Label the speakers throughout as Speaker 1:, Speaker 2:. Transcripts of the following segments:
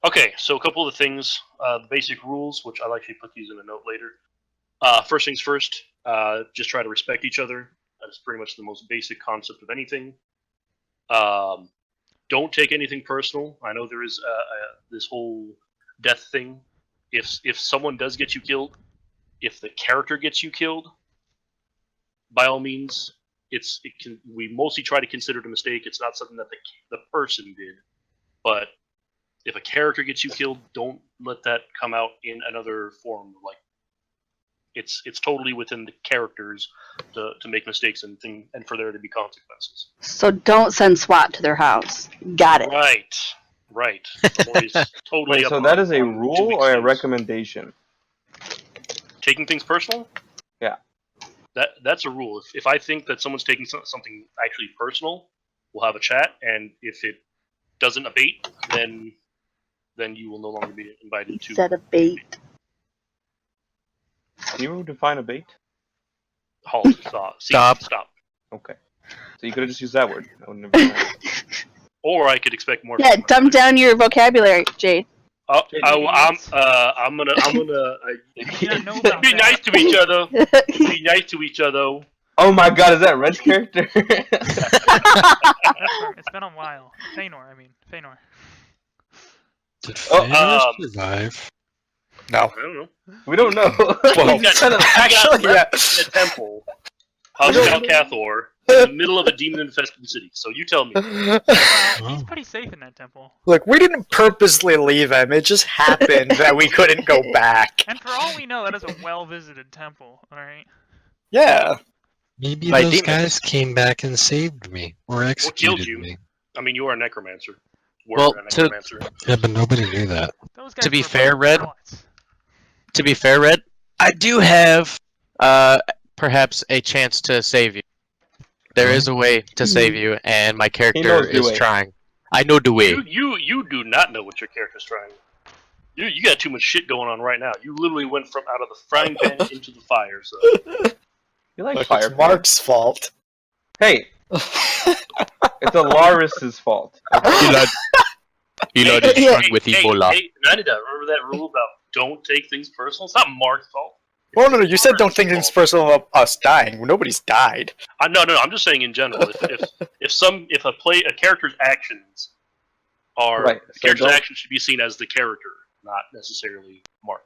Speaker 1: Okay, so a couple of the things, the basic rules, which I'll actually put these in a note later. First things first, just try to respect each other. That's pretty much the most basic concept of anything. Don't take anything personal. I know there is this whole death thing. If someone does get you killed, if the character gets you killed, by all means, we mostly try to consider it a mistake. It's not something that the person did, but if a character gets you killed, don't let that come out in another form. Like it's totally within the characters to make mistakes and for there to be consequences.
Speaker 2: So don't send SWAT to their house. Got it.
Speaker 1: Right. Always totally.
Speaker 3: Wait, so that is a rule or a recommendation?
Speaker 1: Taking things personal?
Speaker 3: Yeah.
Speaker 1: That's a rule. If I think that someone's taking something actually personal, we'll have a chat, and if it doesn't abate, then you will no longer be invited to.
Speaker 2: Is that a bait?
Speaker 3: Can you define a bait?
Speaker 1: Halt. Stop.
Speaker 3: Okay. So you could have just used that word. I wouldn't have
Speaker 1: Or I could expect more.
Speaker 2: Yeah, dumb down your vocabulary, Jade.
Speaker 1: I'm gonna. Be nice to each other. Be nice to each other.
Speaker 3: Oh my God, is that Red's character?
Speaker 4: It's been a while. Feanor.
Speaker 5: Did Feanor survive?
Speaker 6: No.
Speaker 1: I don't know.
Speaker 3: We don't know.
Speaker 6: Well, actually, yeah.
Speaker 1: In a temple of Cal Cathor in the middle of a demon-infested city. So you tell me.
Speaker 4: He's pretty safe in that temple.
Speaker 6: Look, we didn't purposely leave him. It just happened that we couldn't go back.
Speaker 4: And for all we know, that is a well-visited temple. All right.
Speaker 6: Yeah.
Speaker 5: Maybe
Speaker 6: By
Speaker 5: those
Speaker 6: demons.
Speaker 5: guys came back and saved me or executed
Speaker 1: you.
Speaker 5: me.
Speaker 1: I mean, you are a necromancer.
Speaker 7: Well,
Speaker 1: a necromancer.
Speaker 5: Yeah, but nobody knew that.
Speaker 4: Those guys
Speaker 7: To be
Speaker 4: were
Speaker 7: fair,
Speaker 4: both
Speaker 7: Red.
Speaker 4: zealots.
Speaker 7: To be fair, Red, I do have perhaps a chance to save you. There is a way to save you, and my character is trying. I know the way.
Speaker 1: You do not know what your character's trying. You got too much shit going on right now. You literally went from out of the frying pan into the fire. So
Speaker 3: You like
Speaker 6: Look,
Speaker 3: fire.
Speaker 6: it's Mark's fault.
Speaker 3: Hey, it's Alaris's fault.
Speaker 7: Elad is strong with Ebola.
Speaker 1: Hey, Nanida, remember that rule about don't take things personal? It's not Mark's fault.
Speaker 6: Well, no, you said don't think it's personal about us dying. Nobody's died.
Speaker 1: No, I'm just saying in general. If a character's actions are
Speaker 3: Right,
Speaker 1: the
Speaker 3: so
Speaker 1: character's
Speaker 3: don't-
Speaker 1: actions should be seen as the character, not necessarily Mark.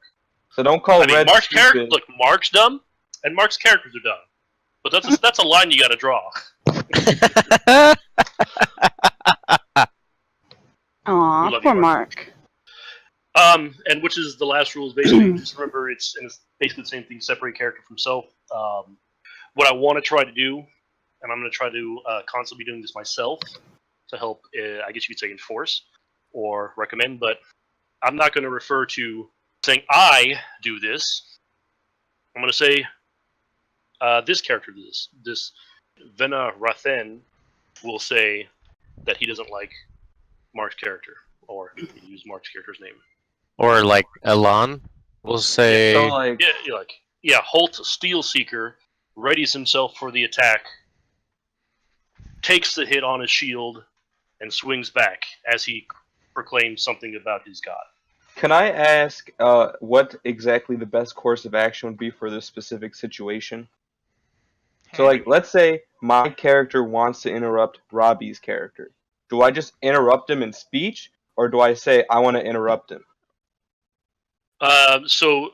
Speaker 3: So don't call
Speaker 1: I mean,
Speaker 3: Red
Speaker 1: Mark's character.
Speaker 3: stupid.
Speaker 1: Look, Mark's dumb, and Mark's characters are dumb. But that's a line you got to draw.
Speaker 2: Aw,
Speaker 1: Love
Speaker 2: poor
Speaker 1: you,
Speaker 2: Mark.
Speaker 1: And which is the last rule is basically just remember it's basically the same thing. Separate character from self. What I want to try to do, and I'm going to try to constantly be doing this myself to help. I guess you could say enforce or recommend, but I'm not going to refer to saying I do this. I'm going to say this character does this. This Vena Rathen will say that he doesn't like Mark's character, or use Mark's character's name.
Speaker 7: Or like Elan will say.
Speaker 3: So like,
Speaker 1: Holt Steelseeker readies himself for the attack, takes the hit on his shield, and swings back as he proclaims something about his god.
Speaker 3: can I ask what exactly the best course of action would be for this specific situation? So like, let's say my character wants to interrupt Robbie's character. Do I just interrupt him in speech, or do I say I want to interrupt him?
Speaker 1: So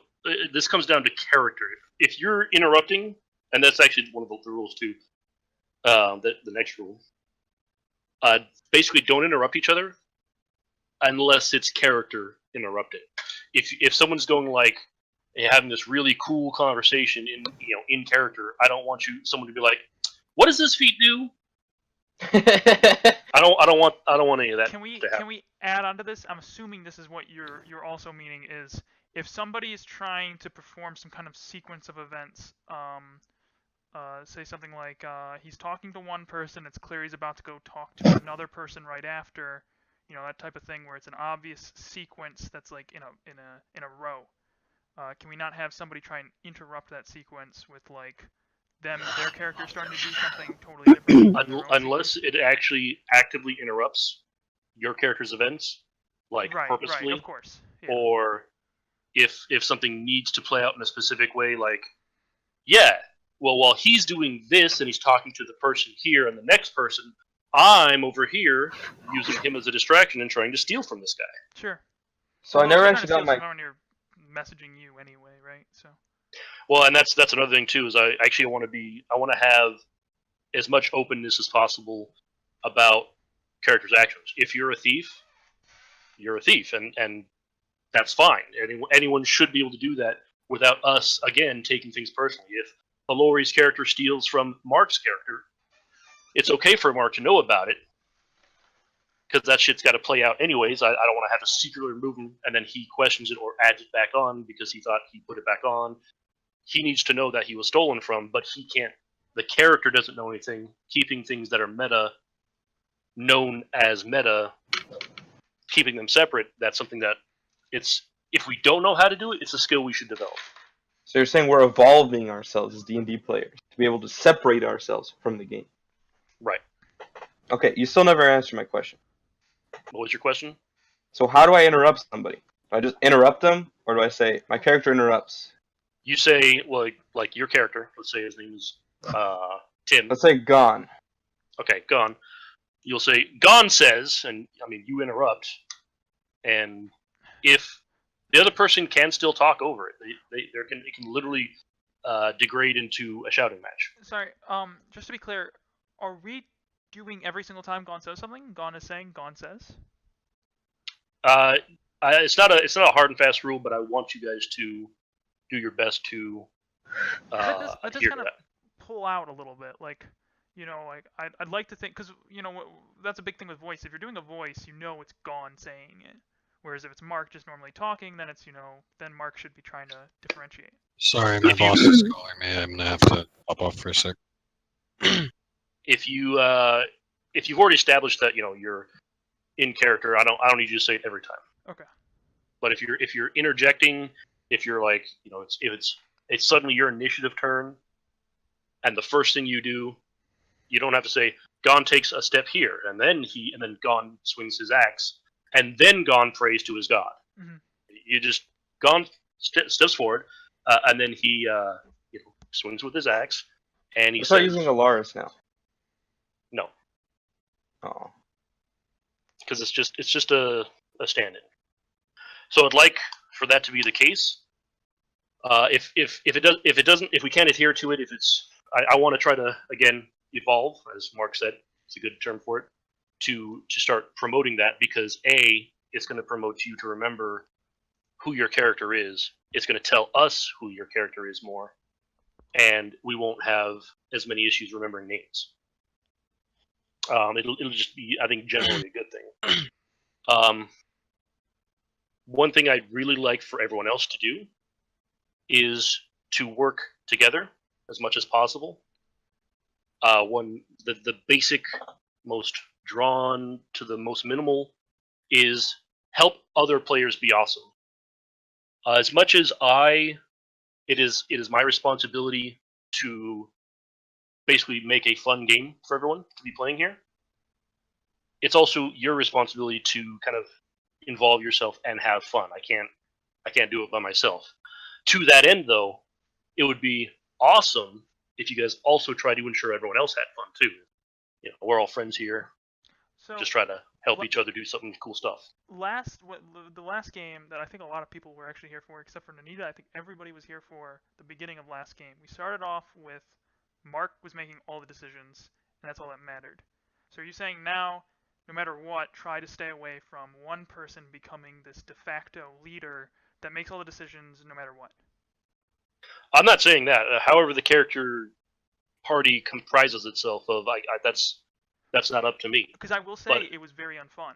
Speaker 1: this comes down to character. If you're interrupting, and that's actually one of the rules too. The next rule. Basically, don't interrupt each other unless it's character interrupted. If someone's going like having this really cool conversation in character, I don't want someone to be like, "What does this feat do?" I don't want any of that.
Speaker 4: Can we
Speaker 1: to happen.
Speaker 4: can we add on to this? I'm assuming this is what you're also meaning is if somebody is trying to perform some kind of sequence of events, say something like he's talking to one person, it's clear he's about to go talk to another person right after, that type of thing where it's an obvious sequence that's like in a row. Can we not have somebody try and interrupt that sequence with like their character starting to do something totally different?
Speaker 1: Unless it actually actively interrupts your character's events, like
Speaker 4: Right,
Speaker 1: purposefully,
Speaker 4: of course. Yeah.
Speaker 1: or if something needs to play out in a specific way, like, yeah, well, while he's doing this and he's talking to the person here and the next person, I'm over here using him as a distraction and trying to steal from this guy.
Speaker 4: Sure.
Speaker 3: So I
Speaker 4: Well,
Speaker 3: never
Speaker 4: you're trying
Speaker 3: actually
Speaker 4: to
Speaker 3: got
Speaker 4: steal
Speaker 3: my.
Speaker 4: someone when you're messaging you anyway, right? So.
Speaker 1: Well, and that's another thing too, is I actually want to have as much openness as possible about characters' actions. If you're a thief, you're a thief, and that's fine. Anyone should be able to do that without us, again, taking things personally. If Lori's character steals from Mark's character, it's okay for Mark to know about it, because that shit's got to play out anyways. I don't want to have a secretly remove him, and then he questions it or adds it back on because he thought he put it back on. He needs to know that he was stolen from, but he can't. The character doesn't know anything. Keeping things that are meta known as meta, keeping them separate, that's something that if we don't know how to do it, it's a skill we should develop.
Speaker 3: So you're saying we're evolving ourselves as D&D players to be able to separate ourselves from the game.
Speaker 1: Right.
Speaker 3: Okay, you still never answered my question.
Speaker 1: What was your question?
Speaker 3: So how do I interrupt somebody? Do I just interrupt them, or do I say, my character interrupts?
Speaker 1: You say, like your character, let's say his name is Tim.
Speaker 3: Let's say gone.
Speaker 1: Okay, Gon. You'll say, Gon says, and I mean, you interrupt, and if the other person can still talk over it, it can literally degrade into a shouting match.
Speaker 4: Sorry. Just to be clear, are we doing every single time Gon says something? Gon is saying Gon says.
Speaker 1: It's not a hard and fast rule, but I want you guys to do your best to
Speaker 4: Let this
Speaker 1: adhere
Speaker 4: kind
Speaker 1: to
Speaker 4: of
Speaker 1: that.
Speaker 4: pull out a little bit, like, you know, like I'd like to think, because you know that's a big thing with voice. If you're doing a voice, you know it's Gon saying it. Whereas if it's Mark just normally talking, then it's then Mark should be trying to differentiate.
Speaker 5: Sorry, my boss is calling me. I'm gonna have to pop off for a sec.
Speaker 1: If you've already established that you're in character, I don't need you to say it every time.
Speaker 4: Okay.
Speaker 1: But if you're interjecting, if you're like it's suddenly your initiative turn, and the first thing you do, you don't have to say Gon takes a step here, and then Gon swings his axe, and then Gon prays to his god.
Speaker 4: Mm-hmm.
Speaker 1: You just Gon steps forward, and then he swings with his axe, and he
Speaker 3: Start
Speaker 1: says,
Speaker 3: using Alaris now.
Speaker 1: No,
Speaker 3: Oh.
Speaker 1: because it's just a stand-in. So I'd like for that to be the case. If we can't adhere to it, I want to try to again evolve, as Mark said, it's a good term for it, to start promoting that, because it's going to promote you to remember who your character is. It's going to tell us who your character is more, and we won't have as many issues remembering names. It'll just be, I think, generally a good thing. One thing I'd really like for everyone else to do is to work together as much as possible. The basic, most drawn to the most minimal is help other players be awesome. As much as it is my responsibility to basically make a fun game for everyone to be playing here. It's also your responsibility to kind of involve yourself and have fun. I can't do it by myself. To that end, though, it would be awesome if you guys also try to ensure everyone else had fun too. We're all friends here.
Speaker 4: So
Speaker 1: just try to help each other do some cool stuff.
Speaker 4: The last game that I think a lot of people were actually here for, except for Nanita, I think everybody was here for the beginning of last game. We started off with Mark was making all the decisions, and that's all that mattered. So are you saying now, no matter what, try to stay away from one person becoming this de facto leader that makes all the decisions no matter what?
Speaker 1: I'm not saying that. However, the character party comprises itself of, that's not up to me.
Speaker 4: Because I will say it was very unfun.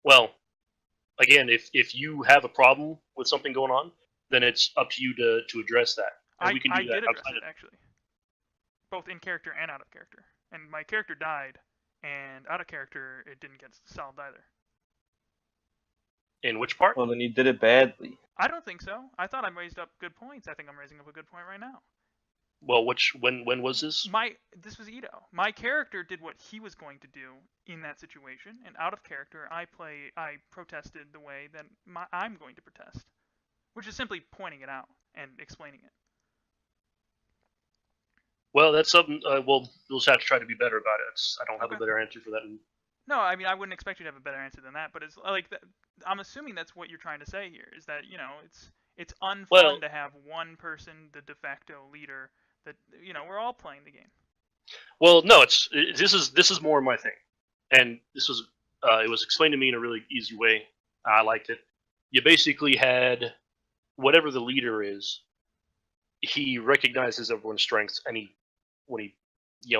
Speaker 1: Well, again, if you have a problem with something going on, then it's up to you to address that. And we can do
Speaker 4: I
Speaker 1: that
Speaker 4: did address
Speaker 1: outside
Speaker 4: it, actually. Both in character and out of character. And my character died, and out of character, it didn't get solved either.
Speaker 1: In which part?
Speaker 3: Well, then you did it badly.
Speaker 4: I don't think so. I thought I raised up good points. I think I'm raising up a good point right now.
Speaker 1: Well, when was this?
Speaker 4: This was Ito. My character did what he was going to do in that situation, and out of character, I protested the way that I'm going to protest, which is simply pointing it out and explaining it.
Speaker 1: Well, that's something. We'll just have to try to be better about it. I don't have a better answer for that.
Speaker 4: No, I mean I wouldn't expect you to have a better answer than that, but it's like I'm assuming that's what you're trying to say here is that it's unfun to have one person the de facto leader. That we're all playing the game.
Speaker 1: Well, no, this is more my thing, and this was it was explained to me in a really easy way. I liked it. You basically had whatever the leader is. He recognizes everyone's strengths, and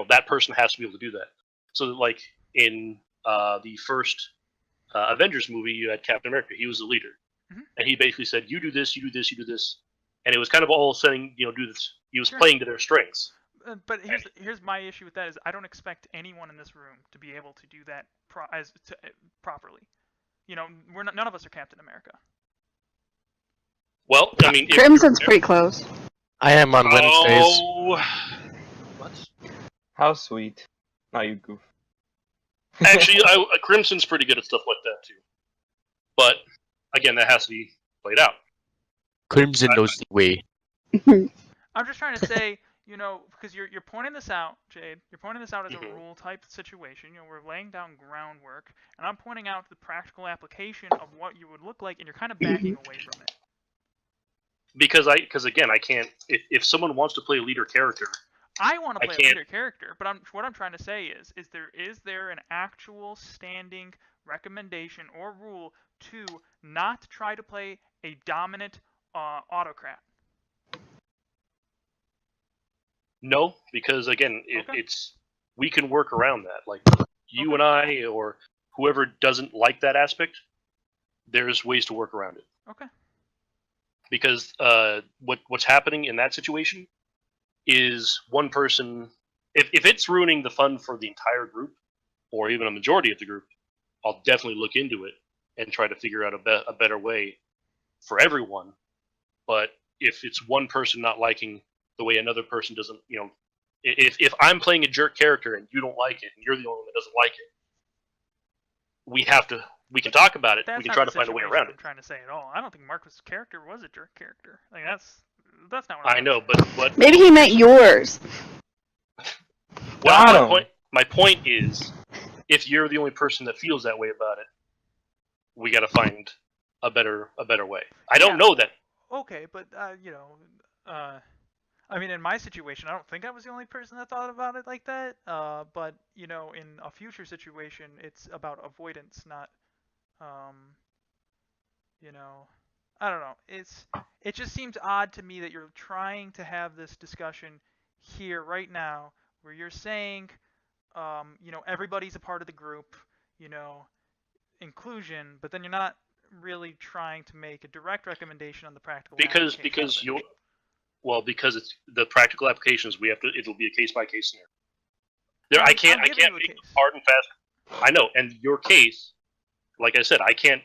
Speaker 1: that person has to be able to do that. So, like in the first Avengers movie, you had Captain America. He was the leader, and he basically said, "You do this, you do this, you do this," and it was kind of all saying, do this. He was playing to their strengths.
Speaker 4: But here's my issue with that is I don't expect anyone in this room to be able to do that properly. None of us are Captain America.
Speaker 1: Well, I mean,
Speaker 2: Crimson's pretty close.
Speaker 7: I am on Wednesdays.
Speaker 1: Oh, what?
Speaker 3: How sweet. Now you goof.
Speaker 1: Actually, Crimson's pretty good at stuff like that too. But again, that has to be played out.
Speaker 7: Crimson knows the way.
Speaker 4: I'm just trying to say, because you're pointing this out, Jade. You're pointing this out as a rule type situation. We're laying down groundwork, and I'm pointing out the practical application of what you would look like, and you're kind of backing away from it.
Speaker 1: Because again, I can't. If someone wants to play a leader character,
Speaker 4: I want to play a leader character, but what I'm trying to say is there an actual standing recommendation or rule to not try to play a dominant autocrat?
Speaker 1: No, because again, we can work around that. Like you and I, or whoever doesn't like that aspect, there's ways to work around it.
Speaker 4: Okay.
Speaker 1: Because what's happening in that situation is one person. If it's ruining the fun for the entire group, or even a majority of the group, I'll definitely look into it and try to figure out a better way for everyone. But if it's one person not liking the way another person doesn't, if I'm playing a jerk character and you don't like it, and you're the only one that doesn't like it, we can talk about it.
Speaker 4: That's
Speaker 1: we can try to find a way around it.
Speaker 4: I'm trying to say at all. I don't think Marcus' character was a jerk character. Like that's not what
Speaker 1: I know, but
Speaker 2: maybe he meant yours.
Speaker 1: Well, my point is, if you're the only person that feels that way about it, we got to find a better way. I don't know that.
Speaker 4: Okay, but I mean, in my situation, I don't think I was the only person that thought about it like that. But in a future situation, it's about avoidance, not, I don't know. It just seems odd to me that you're trying to have this discussion here right now, where you're saying, everybody's a part of the group, inclusion, but then you're not really trying to make a direct recommendation on the practical
Speaker 1: because it's the practical applications. It'll be a case by case scenario. I can't make it hard and fast. I know, and your case, like I said, I can't.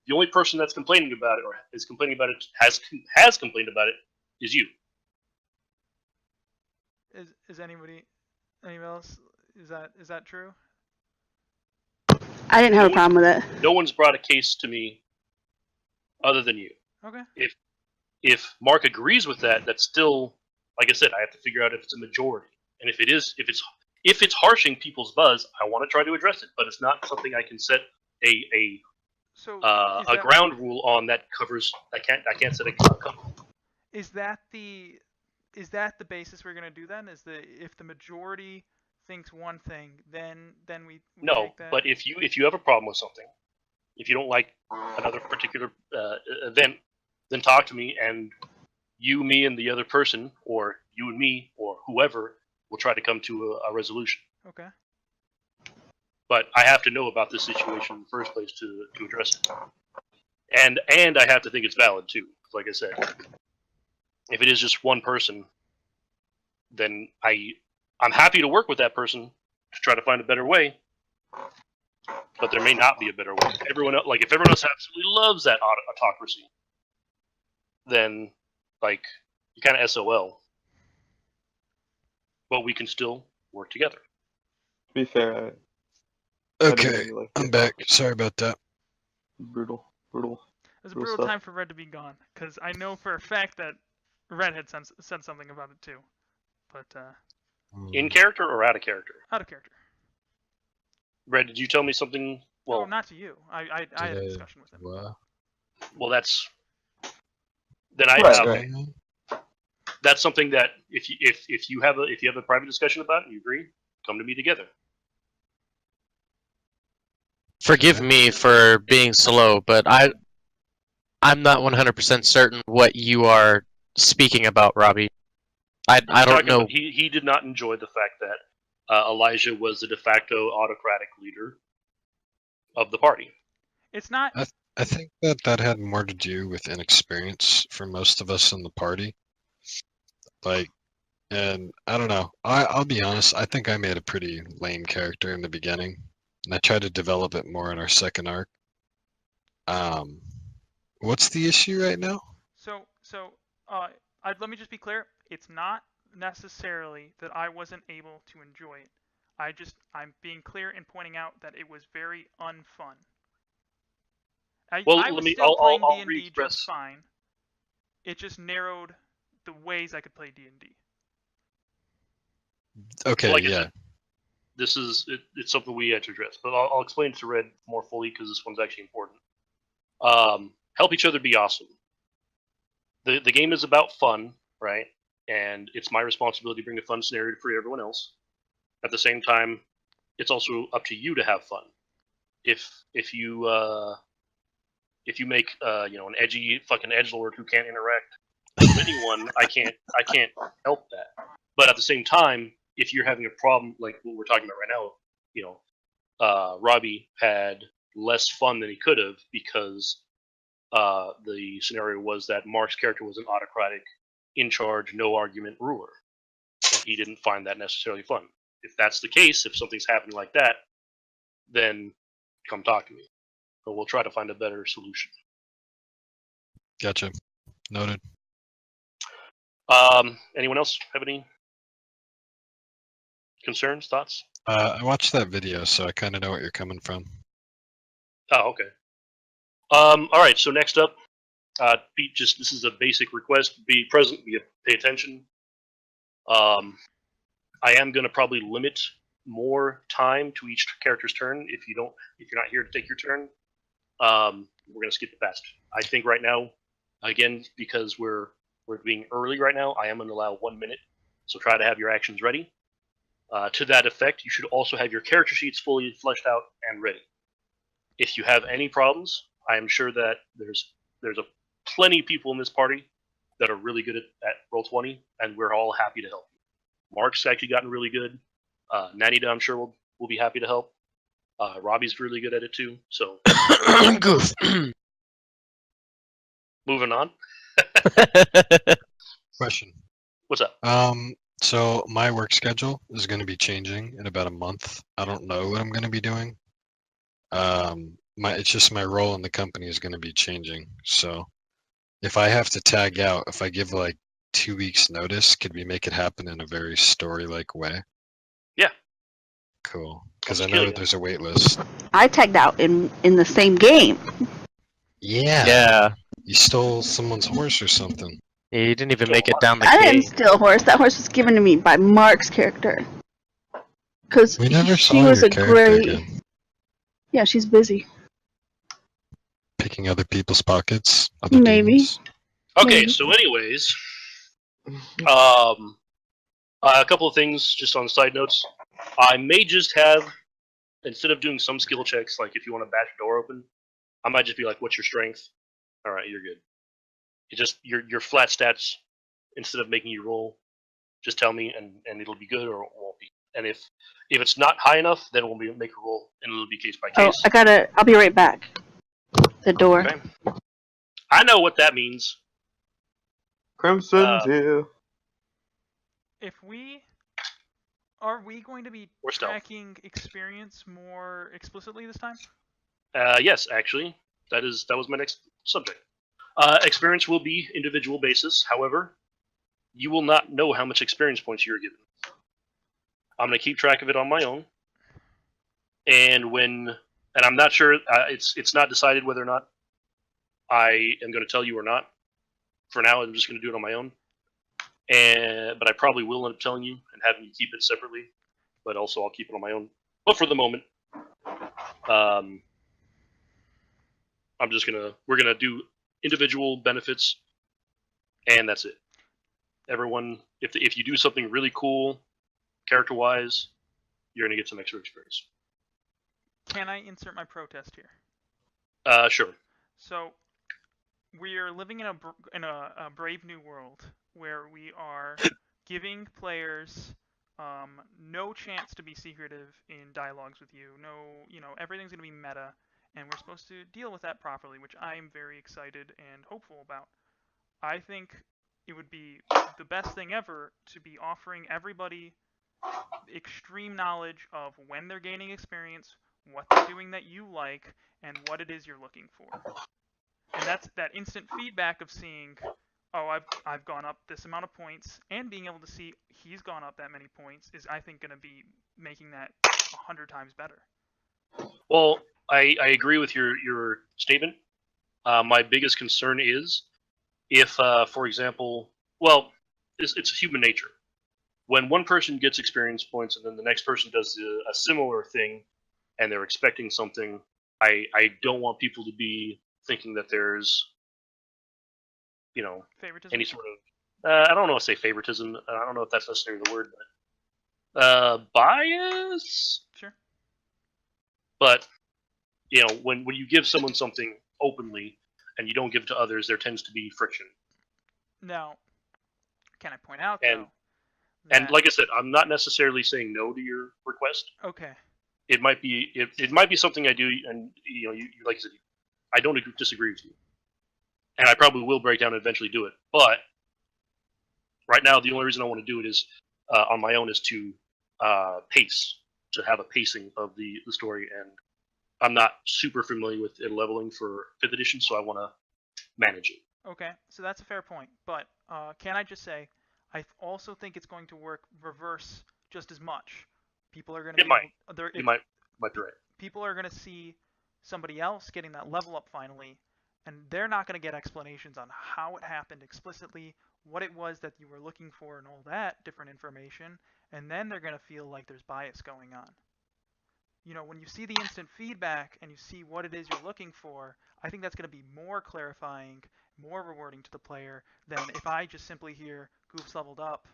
Speaker 1: The only person that's complaining about it or is complaining about it has complained about it is you.
Speaker 4: Is anyone else? Is that true?
Speaker 2: I didn't have a problem with it.
Speaker 1: No one's brought a case to me other than you.
Speaker 4: Okay.
Speaker 1: If Mark agrees with that, that's still, like I said, I have to figure out if it's a majority. And if it's harshing people's buzz, I want to try to address it, but it's not something I can set a ground rule on that covers. I can't set a cover.
Speaker 4: Is that the basis we're gonna do then? If the majority thinks one thing, then we
Speaker 1: no.
Speaker 4: take that?
Speaker 1: But if you have a problem with something, if you don't like another particular event, then talk to me, and you, me, and the other person, or you and me, or whoever, will try to come to a resolution.
Speaker 4: Okay.
Speaker 1: But I have to know about this situation in the first place to address it. And I have to think it's valid too. Like I said, if it is just one person, then I'm happy to work with that person to try to find a better way. But there may not be a better way. If everyone else absolutely loves that autocracy, then you kind of SOL. but we can still work together.
Speaker 3: To be fair, I didn't
Speaker 5: Okay,
Speaker 3: really like
Speaker 5: I'm
Speaker 3: the
Speaker 5: back.
Speaker 3: office.
Speaker 5: Sorry about that.
Speaker 3: Brutal.
Speaker 4: It was a
Speaker 3: Real
Speaker 4: brutal
Speaker 3: stuff.
Speaker 4: time for Red to be gone, because I know for a fact that Red had said something about it too. But
Speaker 1: In character or out of character?
Speaker 4: out of character.
Speaker 1: Red, did you tell me something? Well,
Speaker 4: No, not to you. I had a
Speaker 5: Did I-
Speaker 4: discussion with him.
Speaker 5: What?
Speaker 1: well, that's then I
Speaker 3: Right,
Speaker 1: okay. That's something that if you have a private discussion about it and you agree, come to me together.
Speaker 7: Forgive me for being slow, but I'm not 100% certain what you are speaking about, Robbie. I don't
Speaker 1: Talking
Speaker 7: know.
Speaker 1: about- he did not enjoy the fact that Elijah was the de facto autocratic leader of the party.
Speaker 4: It's not.
Speaker 5: I think that had more to do with inexperience for most of us in the party. Like, and I don't know. I'll be honest. I think I made a pretty lame character in the beginning, and I tried to develop it more in our second arc. What's the issue right now?
Speaker 4: Let me just be clear. It's not necessarily that I wasn't able to enjoy it. I'm being clear and pointing out that it was very unfun. I was still playing D&D
Speaker 1: re-express.
Speaker 4: just fine. It just narrowed the ways I could play D&D.
Speaker 5: Okay,
Speaker 1: Like I
Speaker 5: yeah.
Speaker 1: said, it's something we had to address, but I'll explain it to Red more fully because this one's actually important. Help each other be awesome. The game is about fun, right? And it's my responsibility to bring a fun scenario for everyone else. At the same time, it's also up to you to have fun. If you make an edgy fucking edgelord who can't interact with anyone, I can't help that. But at the same time, if you're having a problem like what we're talking about right now, Robbie had less fun than he could have because the scenario was that Mark's character was an autocratic, in charge, no argument ruler, and he didn't find that necessarily fun. If that's the case, if something's happening like that, then come talk to me, but we'll try to find a better solution.
Speaker 5: Gotcha. Noted.
Speaker 1: Anyone else have any concerns, thoughts?
Speaker 5: I watched that video, so I kind of know what you're coming from.
Speaker 1: Oh, okay. All right. So next up, this is a basic request. Be present. Pay attention. I am going to probably limit more time to each character's turn. If you're not here to take your turn, we're going to skip past. I think right now, again, because we're being early right now, I am going to allow 1 minute. So try to have your actions ready. To that effect, you should also have your character sheets fully fleshed out and ready. If you have any problems, I am sure that there's plenty of people in this party that are really good at Roll20, and we're all happy to help you. Mark's actually gotten really good. Nanita, I'm sure will be happy to help. Robbie's really good at it too. So
Speaker 7: Goof.
Speaker 1: moving on.
Speaker 5: Question.
Speaker 1: What's up?
Speaker 5: So my work schedule is going to be changing in about a month. I don't know what I'm going to be doing. It's just my role in the company is going to be changing. So if I have to tag out, if I give like 2 weeks notice, could we make it happen in a very story-like way?
Speaker 1: Yeah.
Speaker 5: Cool. Because
Speaker 1: I'll
Speaker 5: I
Speaker 1: just kill
Speaker 5: know
Speaker 1: you.
Speaker 5: that there's a wait list.
Speaker 2: I tagged out in the same game.
Speaker 5: Yeah.
Speaker 7: Yeah.
Speaker 5: You stole someone's horse or something.
Speaker 7: You didn't even make it down the
Speaker 2: I
Speaker 7: gate.
Speaker 2: didn't steal a horse. That horse was given to me by Mark's character. Because
Speaker 5: We never
Speaker 2: she
Speaker 5: saw
Speaker 2: was
Speaker 5: your
Speaker 2: a
Speaker 5: character
Speaker 2: great.
Speaker 5: again.
Speaker 2: Yeah, she's busy.
Speaker 5: Picking other people's pockets. Other
Speaker 2: Maybe.
Speaker 5: demons.
Speaker 1: Okay.
Speaker 2: Maybe.
Speaker 1: So, anyways, a couple of things just on side notes. I may just have, instead of doing some skill checks, like if you want to bash a door open, I might just be like, "What's your strength?" All right, you're good. It just your flat stats. Instead of making you roll, just tell me, and it'll be good or it won't be. And if it's not high enough, then we'll make a roll, and it'll be case by
Speaker 2: Oh,
Speaker 1: case.
Speaker 2: I'll be right back. The door.
Speaker 1: Okay. I know what that means.
Speaker 3: Crimson Dew.
Speaker 4: Are we going to be
Speaker 1: Or stealth.
Speaker 4: tracking experience more explicitly this time?
Speaker 1: Yes, actually, that was my next subject. Experience will be individual basis. However, you will not know how much experience points you're given. I'm going to keep track of it on my own. And I'm not sure, it's not decided whether or not I am going to tell you or not. For now, I'm just going to do it on my own. But I probably will end up telling you and having you keep it separately. But also, I'll keep it on my own. But for the moment, we're gonna do individual benefits, and that's it. Everyone, if you do something really cool, character-wise, you're gonna get some extra experience.
Speaker 4: Can I insert my protest here?
Speaker 1: Sure.
Speaker 4: So, we are living in a brave new world where we are giving players no chance to be secretive in dialogues with you. No, everything's gonna be meta, and we're supposed to deal with that properly, which I am very excited and hopeful about. I think it would be the best thing ever to be offering everybody extreme knowledge of when they're gaining experience, what they're doing that you like, and what it is you're looking for. And that's that instant feedback of seeing, oh, I've gone up this amount of points, and being able to see he's gone up that many points is, I think, going to be making that 100 times better.
Speaker 1: Well, I agree with your statement. My biggest concern is if, for example, well, it's human nature. When one person gets experience points and then the next person does a similar thing, and they're expecting something, I don't want people to be thinking that there's,
Speaker 4: favoritism?
Speaker 1: any sort of, I don't know if say favoritism. I don't know if that's necessarily the word, but bias.
Speaker 4: Sure.
Speaker 1: But when you give someone something openly and you don't give it to others, there tends to be friction.
Speaker 4: Now, can I point out
Speaker 1: And
Speaker 4: though?
Speaker 1: And like I said, I'm not necessarily saying no to your request.
Speaker 4: Okay.
Speaker 1: It might be it might be something I do, and you like I said, I don't disagree with you, and I probably will break down and eventually do it. But right now, the only reason I want to do it is on my own is to to have a pacing of the story, and I'm not super familiar with it leveling for 5th edition, so I want to manage it.
Speaker 4: Okay, so that's a fair point. But can I just say, I also think it's going to work reverse just as much. People are going to.
Speaker 1: It might.
Speaker 4: You
Speaker 1: might be right.
Speaker 4: People are going to see somebody else getting that level up finally, and they're not going to get explanations on how it happened explicitly, what it was that you were looking for, and all that different information, and then they're going to feel like there's bias going on. When you see the instant feedback and you see what it is you're looking for, I think that's going to be more clarifying, more rewarding to the player than if I just simply hear Goof's leveled up.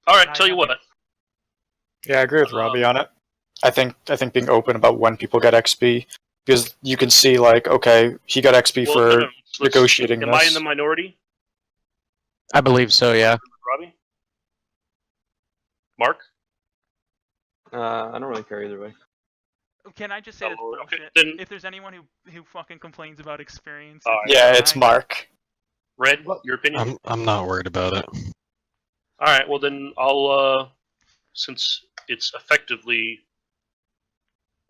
Speaker 1: All right, tell you what.
Speaker 6: Yeah, I agree with Robbie on it. I think being open about when people get XP, because you can see like, okay, he got XP for negotiating
Speaker 1: Am
Speaker 6: this.
Speaker 1: I in the minority?
Speaker 7: I believe so, yeah.
Speaker 1: Robbie? Mark?
Speaker 3: I don't really care either way.
Speaker 4: Can I just say that's bullshit?
Speaker 1: Okay, then,
Speaker 4: if there's anyone who fucking complains about experience,
Speaker 6: Yeah, it's Mark.
Speaker 1: Red, your opinion?
Speaker 5: I'm not worried about it.
Speaker 1: All right, well then I'll since it's effectively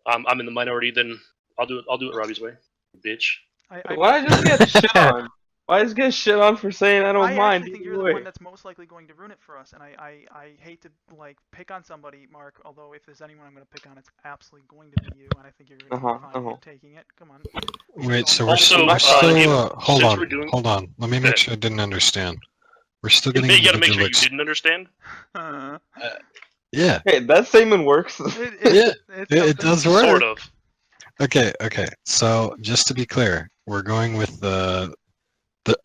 Speaker 1: I'm in the minority, then I'll do it Robbie's way, bitch.
Speaker 3: Why just get shit on? Why just get shit on for saying I don't mind?
Speaker 4: I actually think you're the one that's most likely going to ruin it for us, and I hate to pick on somebody, Mark. Although if there's anyone I'm going to pick on, it's absolutely going to be you, and I think you're going to be fine taking it. Come on.
Speaker 5: Wait, so we're
Speaker 1: Also,
Speaker 5: still hold
Speaker 1: since
Speaker 5: on. Let me make sure I didn't understand. We're still getting
Speaker 1: you gotta make
Speaker 5: individual
Speaker 1: sure you didn't understand.
Speaker 5: Yeah.
Speaker 3: Hey, that statement works.
Speaker 5: It does work.
Speaker 1: Sort of.
Speaker 5: Okay. So just to be clear, we're going with a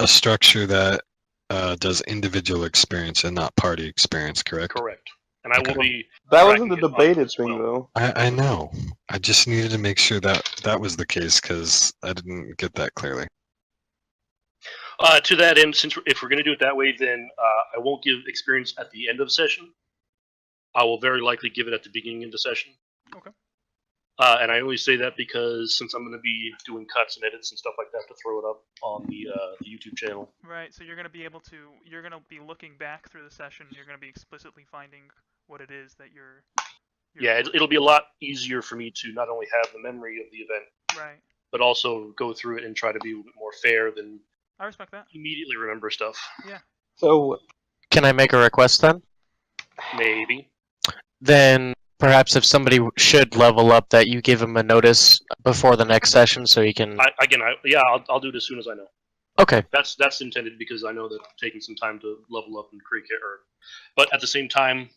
Speaker 5: structure that does individual experience and not party experience, correct?
Speaker 1: Correct. And I will be.
Speaker 3: That wasn't the debated thing, though.
Speaker 5: I know. I just needed to make sure that was the case because I didn't get that clearly.
Speaker 1: To that end, if we're going to do it that way, then I won't give experience at the end of the session. I will very likely give it at the beginning of the session.
Speaker 4: Okay.
Speaker 1: And I only say that because since I'm going to be doing cuts and edits and stuff like that to throw it up on the YouTube channel.
Speaker 4: Right. So you're going to be able to. You're going to be looking back through the session. You're going to be explicitly finding what it is that you're
Speaker 1: yeah, it'll be a lot easier for me to not only have the memory of the event,
Speaker 4: right,
Speaker 1: but also go through it and try to be a little bit more fair than.
Speaker 4: I respect that.
Speaker 1: Immediately remember stuff.
Speaker 4: Yeah.
Speaker 3: So,
Speaker 7: can I make a request then?
Speaker 1: Maybe.
Speaker 7: then perhaps if somebody should level up, that you give him a notice before the next session so he can.
Speaker 1: I'll do it as soon as I know.
Speaker 7: Okay.
Speaker 1: That's intended because I know that taking some time to level up and create character. But at the same time,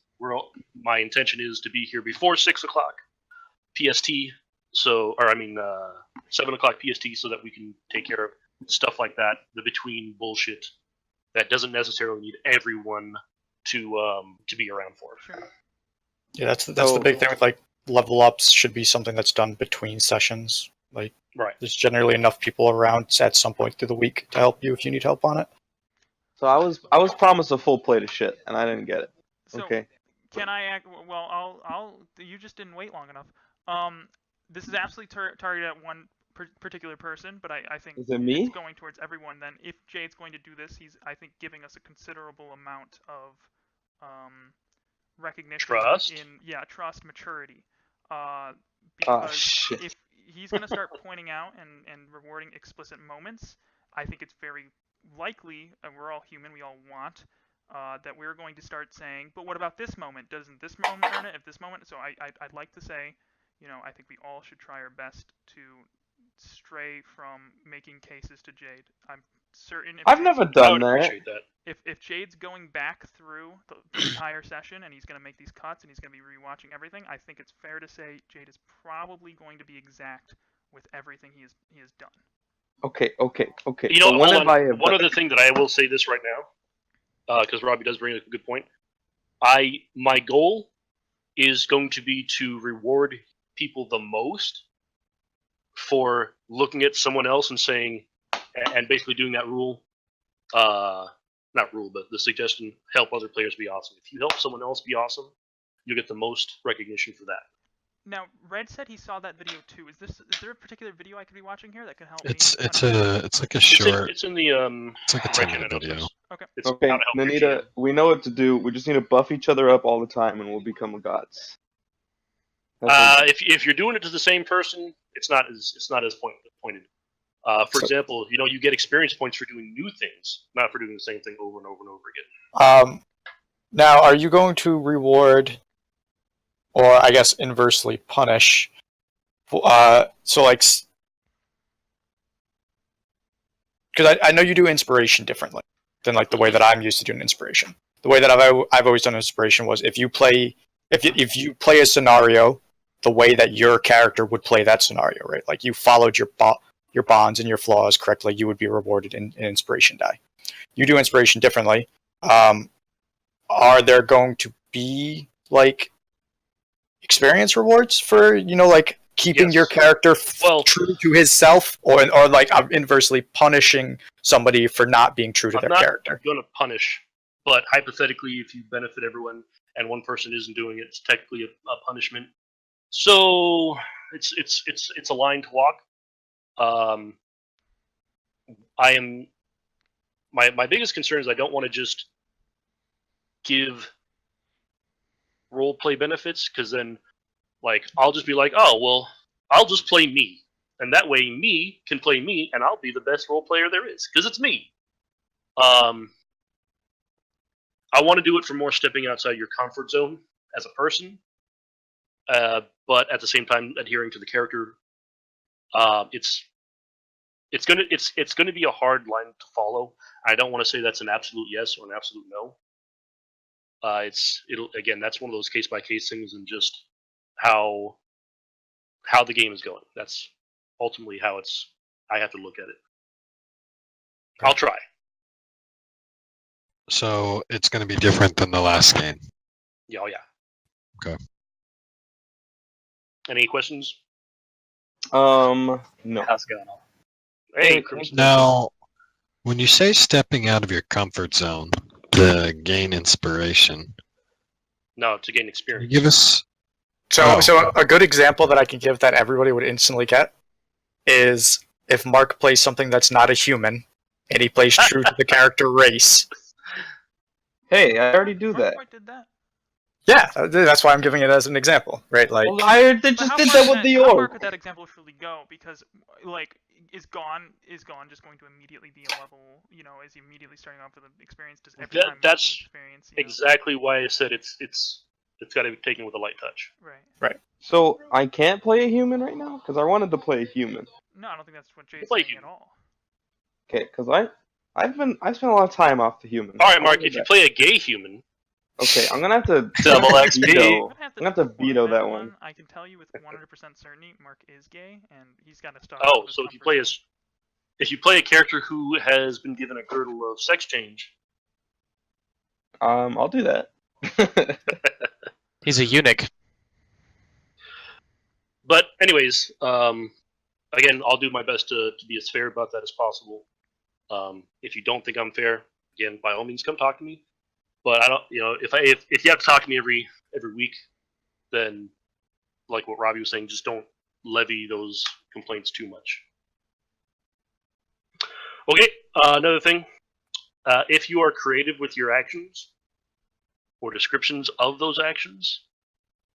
Speaker 1: my intention is to be here before 6 o'clock PST. 7 o'clock PST, so that we can take care of stuff like that, the between bullshit that doesn't necessarily need everyone to be around for.
Speaker 4: Sure.
Speaker 6: Yeah, that's the big thing with like level ups should be something that's done between sessions. Like,
Speaker 1: right.
Speaker 6: There's generally enough people around at some point through the week to help you if you need help on it.
Speaker 3: So I was promised a full plate of shit, and I didn't get it.
Speaker 4: So,
Speaker 3: okay.
Speaker 4: Can I act? Well, I'll. You just didn't wait long enough. This is absolutely targeted at one particular person, but I think
Speaker 3: is it me?
Speaker 4: It's going towards everyone. Then, if Jade's going to do this, he's, I think, giving us a considerable amount of recognition.
Speaker 1: Trust.
Speaker 4: Trust, maturity.
Speaker 3: Because shit.
Speaker 4: If he's going to start pointing out and rewarding explicit moments, I think it's very likely, and we're all human, we all want, that we're going to start saying, but what about this moment? Doesn't this moment earn it? If this moment, so I'd like to say, I think we all should try our best to stray from making cases to Jade. I'm certain.
Speaker 3: I've never done that.
Speaker 4: If Jade's going back through the entire session and he's going to make these cuts and he's going to be rewatching everything, I think it's fair to say Jade is probably going to be exact with everything he has done.
Speaker 3: Okay.
Speaker 1: One other thing that I will say this right now, because Robbie does bring up a good point. My goal is going to be to reward people the most for looking at someone else and saying, and basically doing that rule, not rule, but the suggestion, help other players be awesome. If you help someone else be awesome, you'll get the most recognition for that.
Speaker 4: Now, Red said he saw that video too. Is there a particular video I could be watching here that could help
Speaker 5: it's
Speaker 4: me?
Speaker 5: It's like a short.
Speaker 1: It's in the
Speaker 5: It's like a 10-minute video.
Speaker 3: Okay, Nanita, we know what to do. We just need to buff each other up all the time, and we'll become gods.
Speaker 1: If you're doing it to the same person, it's not as pointed. For example, you get experience points for doing new things, not for doing the same thing over and over and over again.
Speaker 6: Now, are you going to reward, or I guess inversely punish? So like, because I know you do inspiration differently than like the way that I'm used to doing inspiration. The way that I've always done inspiration was if you play a scenario the way that your character would play that scenario, right? Like you followed your bonds and your flaws correctly, you would be rewarded in inspiration die. You do inspiration differently. Are there going to be like experience rewards for like keeping your character true to his self, or like inversely punishing somebody for not being true to their character?
Speaker 1: I'm going to punish, but hypothetically, if you benefit everyone and one person isn't doing it, it's technically a punishment. So it's a line to walk. My biggest concern is I don't want to just give role play benefits, because then like I'll just be like, oh well, I'll just play me, and that way me can play me, and I'll be the best role player there is because it's me. I want to do it for more stepping outside your comfort zone as a person. But at the same time, adhering to the character, it's gonna be a hard line to follow. I don't want to say that's an absolute yes or an absolute no. That's one of those case by case things, and just how the game is going. That's ultimately how I have to look at it. I'll try.
Speaker 5: So it's going to be different than the last game.
Speaker 1: Yeah. Oh yeah.
Speaker 5: Okay.
Speaker 1: Any questions?
Speaker 3: No.
Speaker 1: How's it going? Hey,
Speaker 5: now, when you say stepping out of your comfort zone to gain inspiration,
Speaker 1: no, to gain experience.
Speaker 5: Give us.
Speaker 6: So a good example that I can give that everybody would instantly get is if Mark plays something that's not a human and he plays true to the character race.
Speaker 3: Hey, I already do that.
Speaker 4: Did that.
Speaker 6: Yeah, that's why I'm giving it as an example, right? Like,
Speaker 3: well, I just did that with the orc.
Speaker 4: How far could that example truly go? Because, like, is gone just going to immediately be a level? Is he immediately starting off with an experience? Does every time
Speaker 1: that's
Speaker 4: experience?
Speaker 1: Exactly why I said it's It's got to be taken with a light touch.
Speaker 4: Right.
Speaker 3: So I can't play a human right now because I wanted to play a human.
Speaker 4: No, I don't think that's what Jay's
Speaker 1: Play
Speaker 4: saying
Speaker 1: human.
Speaker 4: at all.
Speaker 3: Okay, because I spent a lot of time off the human.
Speaker 1: All right, Mark. If you play a gay human,
Speaker 3: Okay, I'm gonna have to
Speaker 1: Double XP.
Speaker 3: veto.
Speaker 4: I'm
Speaker 3: I'm gonna have to veto
Speaker 4: perform
Speaker 3: that one.
Speaker 4: I can tell you with 100% certainty, Mark is gay, and he's got to start.
Speaker 1: Oh, so if you play a character who has been given a girdle of sex change,
Speaker 3: I'll do that.
Speaker 7: He's a eunuch.
Speaker 1: But anyways, again, I'll do my best to be as fair about that as possible. If you don't think I'm fair, again, by all means, come talk to me. But I don't, if you have to talk to me every week, then like what Robbie was saying, just don't levy those complaints too much. Okay, another thing, if you are creative with your actions or descriptions of those actions,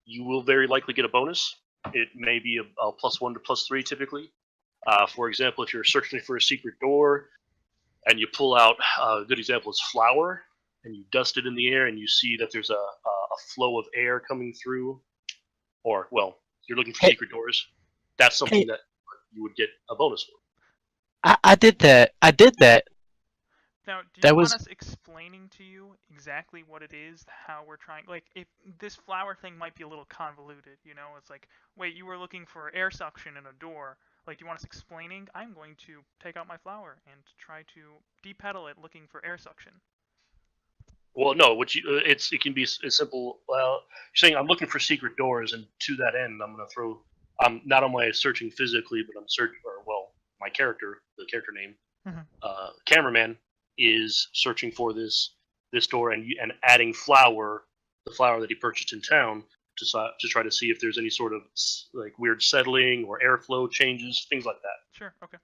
Speaker 1: you will very likely get a bonus. It may be a +1 to +3 typically. For example, if you're searching for a secret door and you pull out, a good example is flour, and you dust it in the air and you see that there's a flow of air coming through, or, well, you're looking for secret doors, that's something that you would get a bonus for.
Speaker 7: I did that.
Speaker 4: Now, do you
Speaker 7: That
Speaker 4: want
Speaker 7: was-
Speaker 4: us explaining to you exactly what it is, how we're trying? Like, if this flower thing might be a little convoluted, it's like, wait, you were looking for air suction in a door. Like, do you want us explaining? I'm going to take out my flower and try to de-pedal it looking for air suction.
Speaker 1: Well, no, it can be as simple. Well, you're saying I'm looking for secret doors, and to that end, I'm going to throw. I'm not only searching physically, but I'm searching, my character, the character name, cameraman, is searching for this door and adding the flour that he purchased in town to try to see if there's any sort of like weird settling or airflow changes, things like that.
Speaker 4: Sure. Okay.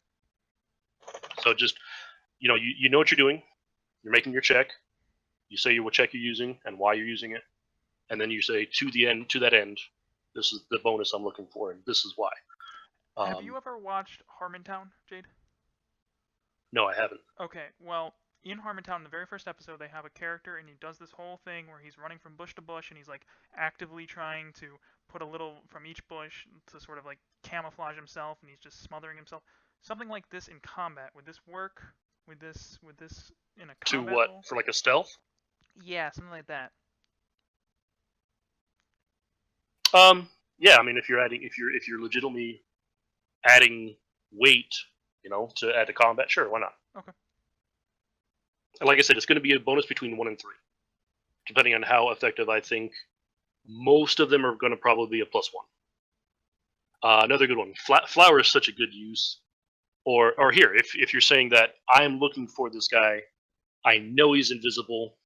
Speaker 1: So just you know what you're doing. You're making your check. You say what check you're using and why you're using it, and then you say to that end, this is the bonus I'm looking for, and this is why.
Speaker 4: Have you ever watched Harmontown, Jade?
Speaker 1: No, I haven't.
Speaker 4: Okay, well, in Harmontown, in the very first episode, they have a character, and he does this whole thing where he's running from bush to bush, and he's like actively trying to put a little from each bush to sort of like camouflage himself, and he's just smothering himself. Something like this in combat, would this work? Would this in a combat
Speaker 1: to what
Speaker 4: role?
Speaker 1: for, like a stealth?
Speaker 4: Yeah, something like that.
Speaker 1: Yeah, I mean, if you're legitimately adding weight, to add to combat, sure, why not?
Speaker 4: Okay.
Speaker 1: And like I said, it's going to be a bonus between 1 and 3, depending on how effective I think. Most of them are going to probably be a +1. Another good one, flour is such a good use. Or here, if you're saying that I'm looking for this guy, I know he's invisible.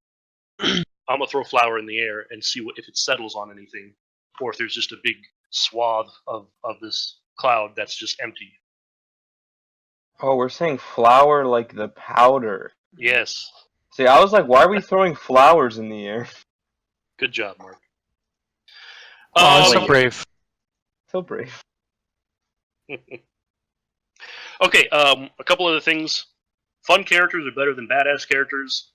Speaker 1: I'm gonna throw flour in the air and see if it settles on anything, or if there's just a big swath of this cloud that's just empty.
Speaker 3: Oh, we're saying flour like the powder.
Speaker 1: Yes.
Speaker 3: See, I was like, why are we throwing flowers in the air?
Speaker 1: Good job, Mark.
Speaker 7: Oh, so brave.
Speaker 3: So brave.
Speaker 1: Okay, a couple other things. Fun characters are better than badass characters.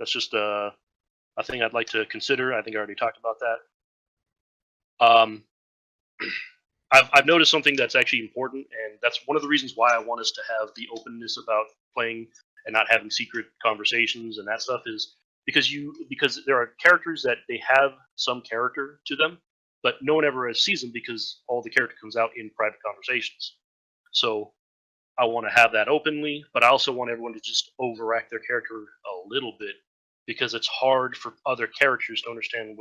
Speaker 1: That's just a thing I'd like to consider. I think I already talked about that. I've noticed something that's actually important, and that's one of the reasons why I want us to have the openness about playing and not having secret conversations and that stuff, is because there are characters that they have some character to them, but no one ever has sees them because all the character comes out in private conversations. So I want to have that openly, but I also want everyone to just overact their character a little bit, because it's hard for other characters to understand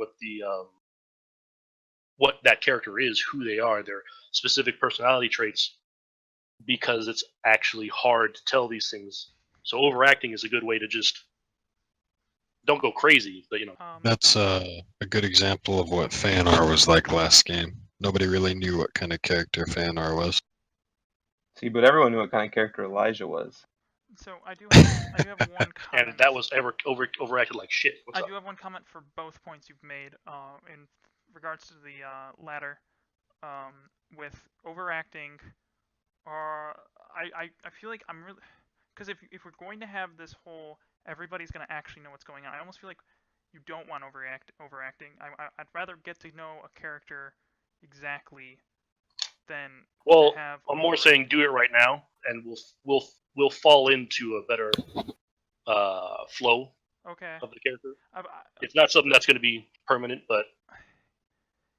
Speaker 1: what that character is, who they are, their specific personality traits, because it's actually hard to tell these things. So overacting is a good way to just don't go crazy, but
Speaker 5: That's a good example of what Fanar was like last game. Nobody really knew what kind of character Fanar was.
Speaker 3: See, but everyone knew what kind of character Elijah was.
Speaker 4: So I do have one comment.
Speaker 1: And that was overacted like shit. What's
Speaker 4: I
Speaker 1: up?
Speaker 4: do have one comment for both points you've made in regards to the latter with overacting. I feel like I'm really, because if we're going to have this whole everybody's going to actually know what's going on, I almost feel like you don't want overacting. I'd rather get to know a character exactly than
Speaker 1: Well,
Speaker 4: to have.
Speaker 1: I'm more saying do it right now, and we'll fall into a better flow
Speaker 4: Okay.
Speaker 1: of the character.
Speaker 4: I,
Speaker 1: It's not something that's going to be permanent, but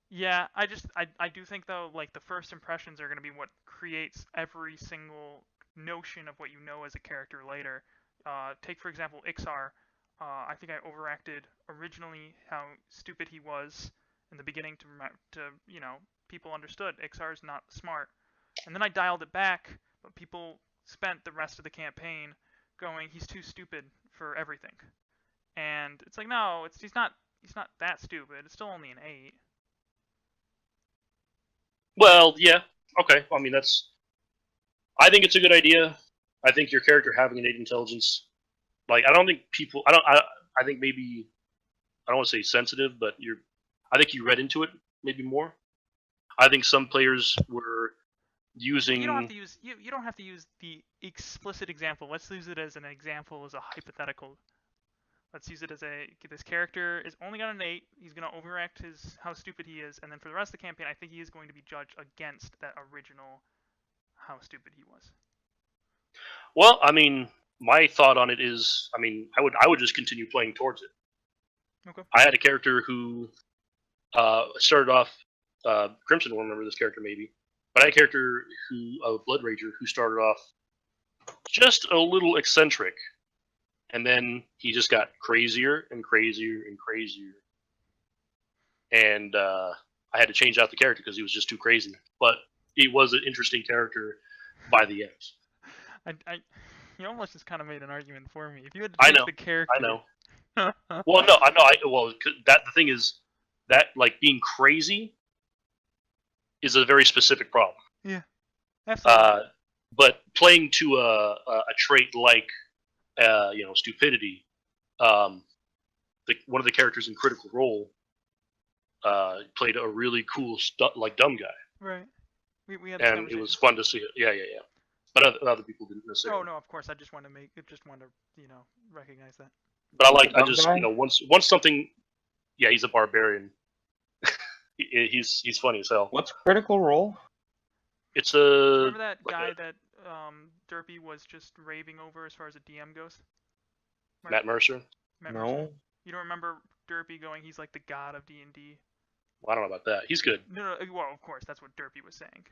Speaker 4: yeah, I do think though, like the first impressions are going to be what creates every single notion of what you know as a character later. Take for example Ixar. I think I overacted originally how stupid he was in the beginning to people understood Ixar's not smart, and then I dialed it back, but people spent the rest of the campaign going he's too stupid for everything, and it's like no, he's not that stupid. It's still only an 8.
Speaker 1: well, yeah, okay. I mean, I think it's a good idea. I think your character having an 8 intelligence, like, I don't think people. I think maybe I don't want to say sensitive, but I think you read into it maybe more. I think some players were using.
Speaker 4: You don't have to use you don't have to use the explicit example. Let's use it as an example, as a hypothetical. Let's use it as this character is only got an 8. He's gonna overact how stupid he is, and then for the rest of the campaign, I think he is going to be judged against that original how stupid he was.
Speaker 1: Well, I mean, my thought on it is, I mean, I would just continue playing towards it.
Speaker 4: Okay.
Speaker 1: I had a character who started off. Crimson will remember this character maybe, but I had a character a Blood Rager who started off just a little eccentric, and then he just got crazier and crazier and crazier, and I had to change out the character because he was just too crazy. But he was an interesting character by the end.
Speaker 4: You almost just kind of made an argument for me. If you had to
Speaker 1: I
Speaker 4: change
Speaker 1: know,
Speaker 4: the character,
Speaker 1: I know. Well, no, I know. Well, the thing is that like being crazy is a very specific problem.
Speaker 4: Yeah, absolutely.
Speaker 1: But playing to a trait like stupidity, one of the characters in Critical Role played a really cool dumb guy.
Speaker 4: Right. We had.
Speaker 1: And it was fun to see it. Yeah. But other people didn't necessarily.
Speaker 4: Oh no, of course. I just want to recognize that.
Speaker 1: But once something, yeah, he's a barbarian. he's funny as hell.
Speaker 3: What's Critical Role?
Speaker 1: It's a.
Speaker 4: Remember that guy that Derpy was just raving over as far as a DM goes?
Speaker 1: Matt Mercer?
Speaker 3: No.
Speaker 4: You don't remember Derpy going, he's like the god of D&D?
Speaker 1: Well, I don't know about that. He's good.
Speaker 4: No, well, of course, that's what Derpy was saying.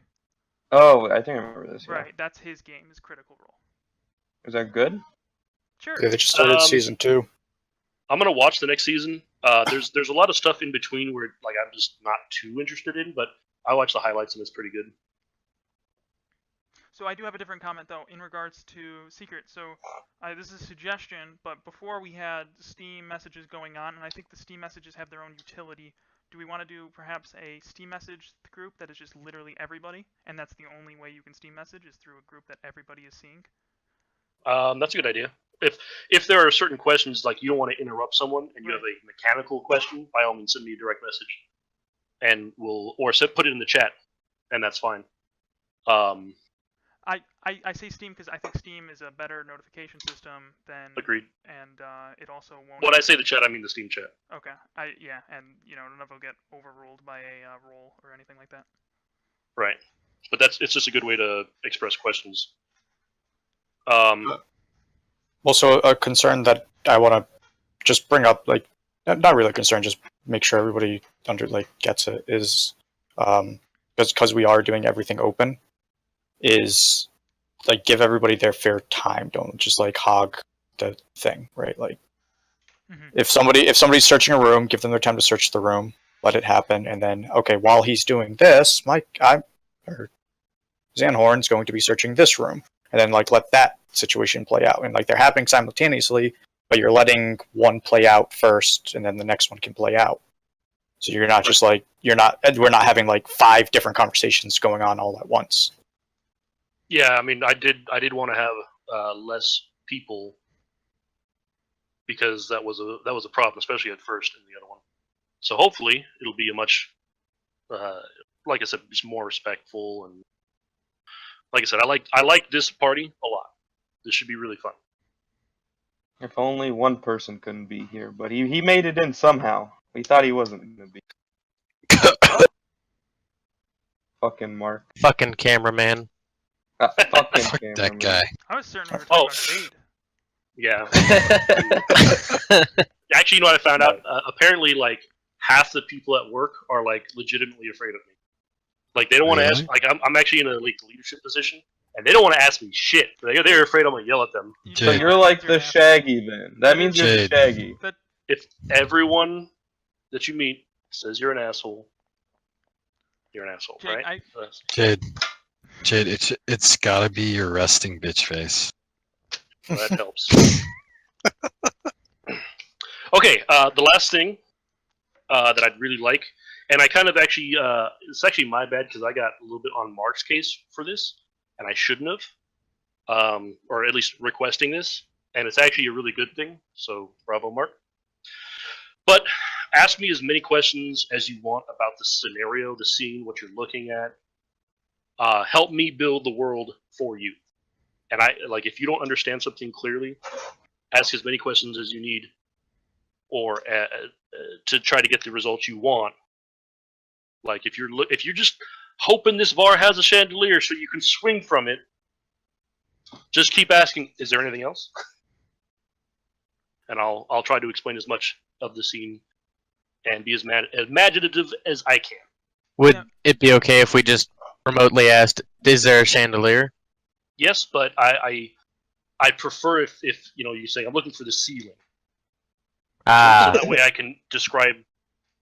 Speaker 3: Oh, I think I remember this. Yeah.
Speaker 4: Right, that's his game, is Critical Role.
Speaker 3: Is that good?
Speaker 4: Sure.
Speaker 6: Yeah, they just started season 2.
Speaker 1: I'm gonna watch the next season. There's a lot of stuff in between where like I'm just not too interested in, but I watch the highlights and it's pretty good.
Speaker 4: So I do have a different comment though in regards to Secret. So this is a suggestion, but before we had Steam messages going on, and I think the Steam messages have their own utility. Do we want to do perhaps a Steam message group that is just literally everybody, and that's the only way you can Steam message is through a group that everybody is seeing?
Speaker 1: That's a good idea. If there are certain questions like you don't want to interrupt someone and you have a mechanical question, by all means send me a direct message, and put it in the chat, and that's fine.
Speaker 4: I say Steam because I think Steam is a better notification system than.
Speaker 1: Agreed.
Speaker 4: And it also won't.
Speaker 1: When I say the chat, I mean the Steam chat.
Speaker 4: Okay. And none of it will get overruled by a roll or anything like that.
Speaker 1: Right, but it's just a good way to express questions.
Speaker 6: Also, a concern that I want to just bring up, like, not really a concern, just make sure everybody gets it, is because we are doing everything open, is like give everybody their fair time. Don't just like hog the thing, right? Like, if somebody's searching a room, give them their time to search the room, let it happen, and then while he's doing this, Zanhorn's going to be searching this room. And then let that situation play out. And they're happening simultaneously, but you're letting one play out first and then the next one can play out. So you're not just we're not having 5 different conversations going on all at once.
Speaker 1: Yeah, I mean I did want to have less people because that was a problem, especially at first in the other one. So hopefully it'll be a much like I said, just more respectful, and like I said, I like this party a lot. This should be really fun.
Speaker 3: If only one person couldn't be here, but he made it in somehow. We thought he wasn't gonna be. Fucking Mark.
Speaker 7: Fucking cameraman.
Speaker 3: Fucking
Speaker 5: Fuck
Speaker 3: cameraman.
Speaker 5: that guy.
Speaker 4: I was certain we were talking about Jade.
Speaker 1: Yeah. Actually, you know what I found out? Apparently, like half the people at work are like legitimately afraid of me. Like they don't want to
Speaker 5: Really?
Speaker 1: ask. Like I'm actually in a like leadership position, and they don't want to ask me shit. They're afraid I'm gonna yell at them.
Speaker 3: So
Speaker 5: Jade.
Speaker 3: you're like the Shaggy then. That means you're the
Speaker 5: Jade.
Speaker 3: Shaggy.
Speaker 1: If everyone that you meet says you're an asshole, you're an asshole,
Speaker 4: Jake,
Speaker 1: right?
Speaker 5: Jade, it's gotta be your resting bitch face.
Speaker 1: So that helps. Okay, the last thing that I'd really like, and I kind of actually, it's actually my bad because I got a little bit on Mark's case for this, and I shouldn't have, or at least requesting this, and it's actually a really good thing. So bravo, Mark. But ask me as many questions as you want about the scenario, the scene, what you're looking at. Help me build the world for you. And I like if you don't understand something clearly, ask as many questions as you need, or to try to get the results you want. Like if you're just hoping this bar has a chandelier so you can swing from it, just keep asking, is there anything else? And I'll try to explain as much of the scene and be as imaginative as I can.
Speaker 7: Would it be okay if we just remotely asked, is there a chandelier?
Speaker 1: Yes, but I prefer if you say I'm looking for the ceiling. So that way I can describe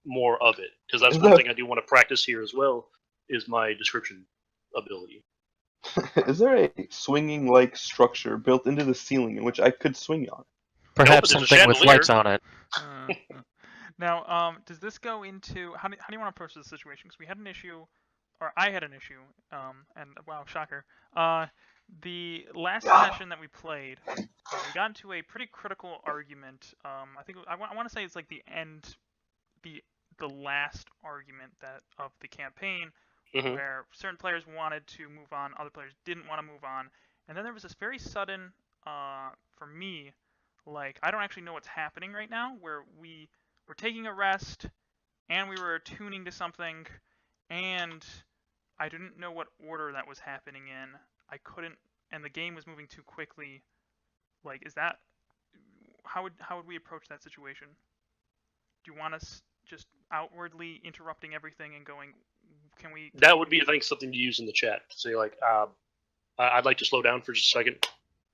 Speaker 1: more of it, because that's one thing I do want to practice here as well is my description ability.
Speaker 3: Is there a swinging like structure built into the ceiling in which I could swing on?
Speaker 7: Perhaps
Speaker 1: Nope, but there's a
Speaker 7: something with
Speaker 1: chandelier.
Speaker 7: lights on it.
Speaker 4: Now, does this go into how do you want to approach this situation? Because we had an issue, or I had an issue, and wow, shocker. The last session that we played, we got into a pretty critical argument. I think I want to say it's like the last argument of the campaign, where certain players wanted to move on, other players didn't want to move on, and then there was this very sudden, for me, like I don't actually know what's happening right now, where we were taking a rest, and we were attuning to something, and I didn't know what order that was happening in. I couldn't, and the game was moving too quickly. Like, is that how would we approach that situation? Do you want us just outwardly interrupting everything and going? That
Speaker 1: would be, I think, something to use in the chat. To say like, I'd like to slow down for just a second.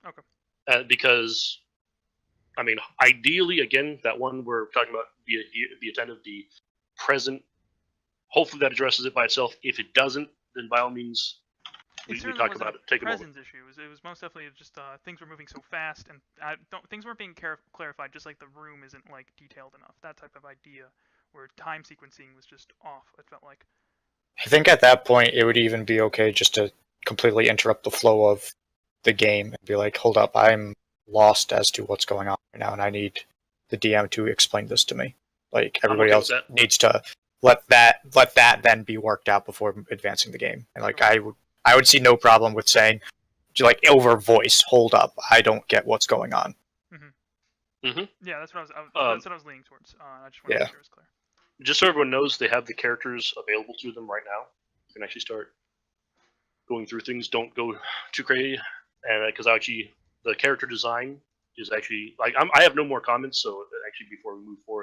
Speaker 1: Okay. Because, I mean, ideally, again, that one we're talking about, be attentive, be present. Hopefully that addresses it by itself. If it doesn't, then by all means, we talk about it. Take a moment.
Speaker 4: Issue. It was most definitely just things were moving so fast, and things weren't being clarified. Just like the room isn't like detailed enough. That type of idea, where time sequencing was just off. It felt like.
Speaker 6: I think at that point it would even be okay just to completely interrupt the flow of the game and be like, "Hold up, I'm lost as to what's going on right now, and I need the DM to explain this to me." Like everybody else needs to let that then be worked out before advancing the game. And like I would see no problem with saying, like over voice, "Hold up, I don't get what's going on."
Speaker 4: Yeah, that's what I was leaning towards. I just wanted to make sure it was clear.
Speaker 1: Just so everyone knows, they have the characters available to them right now. You can actually start going through things. Don't go too crazy, and because actually the character design is actually like I have no more comments. So actually, before we move forward.